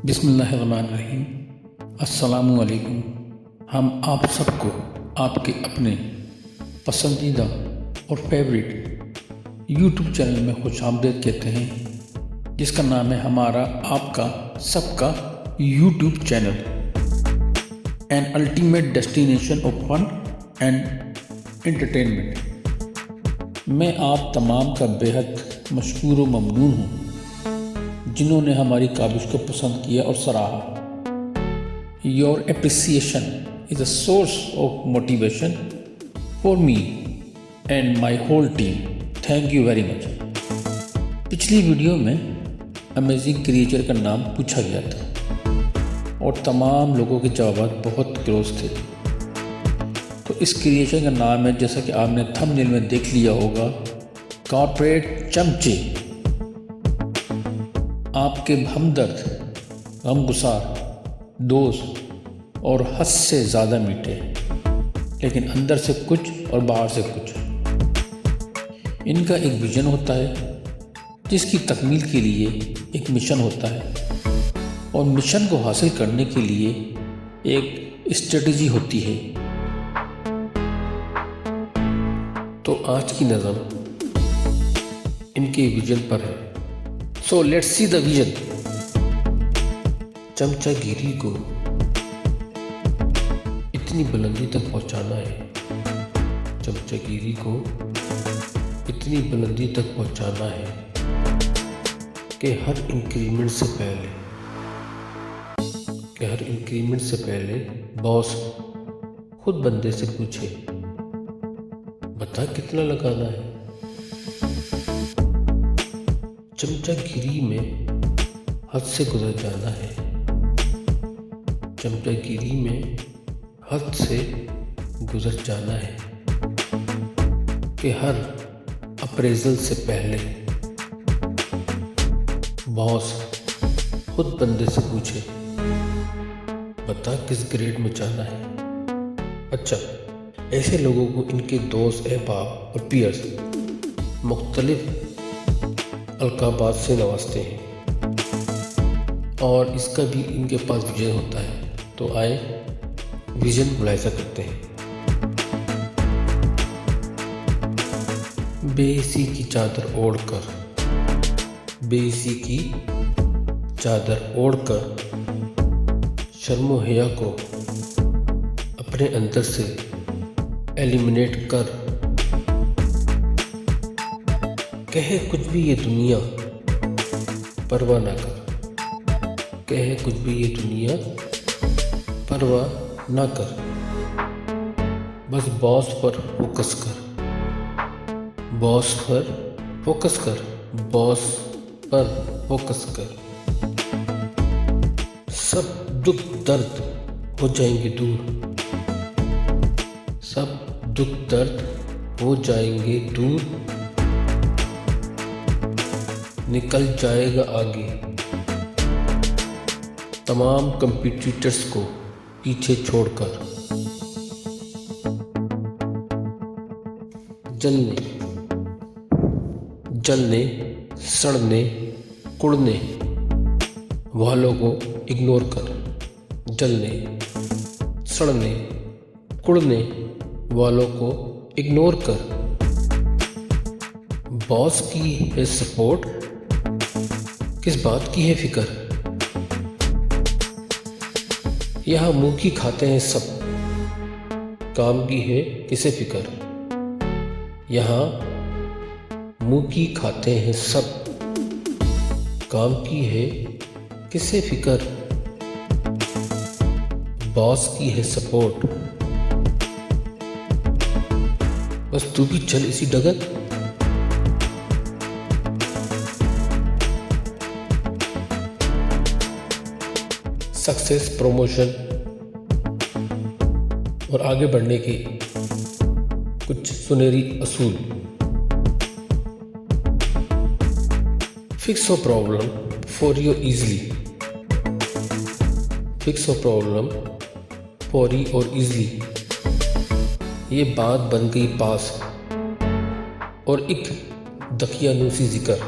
बिस्मिल्लाहिर्रहमानिर्रहीम। अस्सलामुअलैकुम। हम आप सबको आपके अपने पसंदीदा और फेवरेट यूट्यूब चैनल में खुशामदीद कहते हैं, जिसका नाम है हमारा आपका सबका YouTube channel, an ultimate destination of fun and entertainment. मैं आप तमाम का बेहद मशकूर व ममनून हूँ जिन्होंने हमारी काबिश को पसंद किया और सराहा। Your appreciation is a source of motivation for me and my whole team. Thank you very much. पिछली वीडियो में अमेजिंग क्रिएचर का नाम पूछा गया था और तमाम लोगों के जवाब बहुत क्लोज थे। तो इस क्रिएचर का नाम है, जैसा कि आपने थंबनेल में देख लिया होगा, कॉर्पोरेट चमचे। आपके हमदर्द, गमगुसार, दोस्त और हद से ज़्यादा मीठे, लेकिन अंदर से कुछ और बाहर से कुछ। इनका एक विजन होता है जिसकी तकमील के लिए एक मिशन होता है, और मिशन को हासिल करने के लिए एक स्ट्रेटजी होती है। तो आज की नज़र इनके विजन पर है। So let's see the vision। चमचागिरी को इतनी बुलंदी तक पहुंचाना है, चमचागिरी को इतनी बुलंदी तक पहुंचाना है कि हर इंक्रीमेंट से पहले बॉस खुद बंदे से पूछे, बता कितना लगाना है। चमचागिरी में हद से गुजर जाना है, चमचागिरी में हद से गुजर जाना है कि हर अप्रेजल से पहले बॉस खुद बंदे से पूछे, बता किस ग्रेड में जाना है। अच्छा, ऐसे लोगों को इनके दोस्त, अहबाब और पीयर्स मुख्तलिफ अलकाबात से नवाजते हैं, और इसका भी इनके पास विजन होता है। तो आए विजन मुलाहिजा करते हैं। बेइसी की चादर ओढ़कर, बेइसी की चादर ओढ़कर शर्मो हया को अपने अंदर से एलिमिनेट कर, कहे कुछ भी ये दुनिया परवाह ना कर, कहे कुछ भी ये दुनिया परवाह ना कर, बस बॉस पर फोकस कर, बॉस पर फोकस कर, बॉस पर फोकस कर। सब दुख दर्द हो जाएंगे दूर, सब दुख दर्द हो जाएंगे दूर, निकल जाएगा आगे तमाम कंपटीटर्स को पीछे छोड़कर। जलने जलने सड़ने कुड़ने वालों को इग्नोर कर, जलने सड़ने कुड़ने वालों को इग्नोर कर। बॉस की है सपोर्ट, किस बात की है फिक्र, यहाँ मुंह की खाते हैं सब, काम की है किसे फिक्र, यहाँ मुंह की खाते हैं सब, काम की है किसे फिक्र। बॉस की है सपोर्ट, बस तू भी चल इसी डगर। सक्सेस, प्रमोशन और आगे बढ़ने के कुछ सुनहरी असूल। Fix a problem for you easily, fix a problem for you और इजली। ये बात बन गई पास और एक दकियानूसी जिक्र।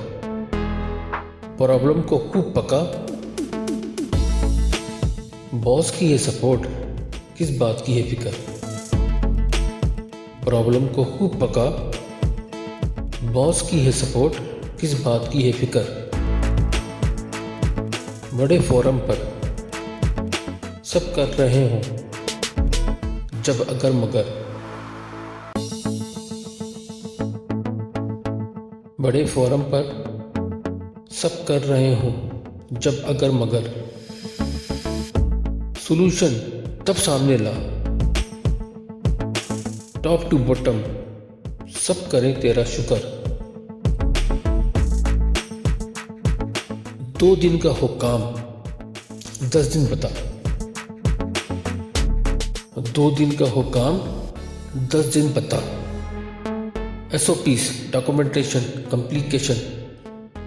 प्रॉब्लम को खूब पका बॉस की है सपोर्ट, किस बात की है फिक्र। प्रॉब्लम को खूब पका, बॉस की है सपोर्ट, किस बात की है फिक्र। बड़े फोरम पर सब कर रहे हो जब अगर मगर। बड़े फोरम पर सब कर रहे हो जब अगर मगर। सॉल्यूशन तब सामने ला, टॉप टू बॉटम सब करें तेरा शुक्र। 2 दिन का हो काम 10 दिन बता। 2 दिन का हो काम 10 दिन बता। SOPs, documentation, complication,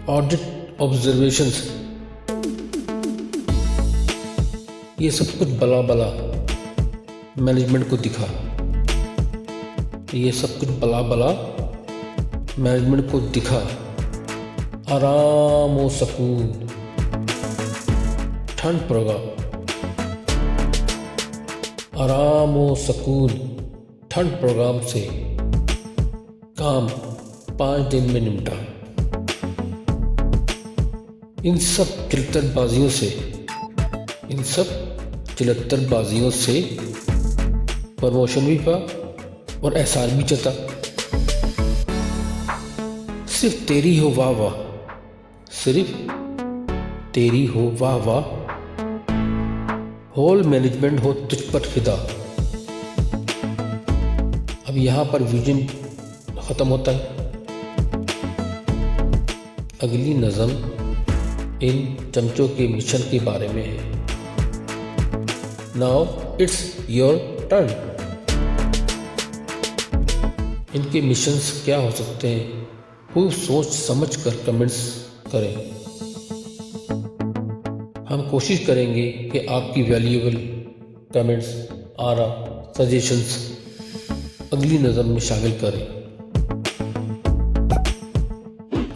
audit, observations, ये सब कुछ बला बला मैनेजमेंट को दिखा। ये सब कुछ बला बला मैनेजमेंट को दिखा। आराम और सुकून ठंड पड़ेगा। आराम और सुकून ठंड प्रोग्राम से काम 5 दिन में निपटा। इन सब चिल्लतबाजियों से, इन सब चिल्लतबाजियों से प्रमोशन भी पा और एहसान भी जता। सिर्फ तेरी हो वाह वाह, सिर्फ तेरी हो वाह वाह। होल मैनेजमेंट हो तुझ पर फिदा। अब यहाँ पर विजन खत्म होता है। अगली नज़म इन चमचों के मिशन के बारे में है। Now it's your turn. इनके मिशंस क्या हो सकते हैं, खूब सोच समझ कर कमेंट्स करें। हम कोशिश करेंगे कि आपकी वैल्यूएबल कमेंट्स, आरा, सजेशंस अगली नज़म में शामिल करें।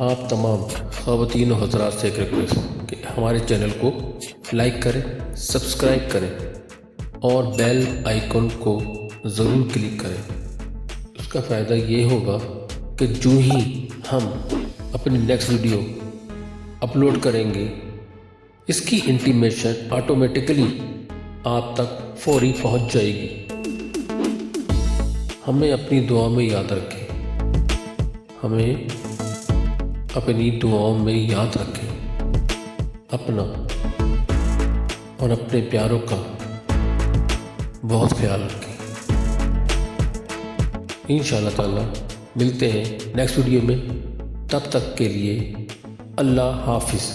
आप तमाम ख़वातीन और हज़रात से एक रिक्वेस्ट कि हमारे चैनल को लाइक करें, सब्सक्राइब करें और बेल आइकन को ज़रूर क्लिक करें। उसका फ़ायदा ये होगा कि जो ही हम अपनी नेक्स्ट वीडियो अपलोड करेंगे, इसकी इंटीमेशन ऑटोमेटिकली आप तक फौरी पहुंच जाएगी। हमें अपनी दुआओं में याद रखें, हमें अपनी दुआओं में याद रखें। अपना और अपने प्यारों का बहुत ख्याल रखें। इंशाअल्लाह ताला मिलते हैं नेक्स्ट वीडियो में। तब तक के लिए अल्लाह हाफिज़।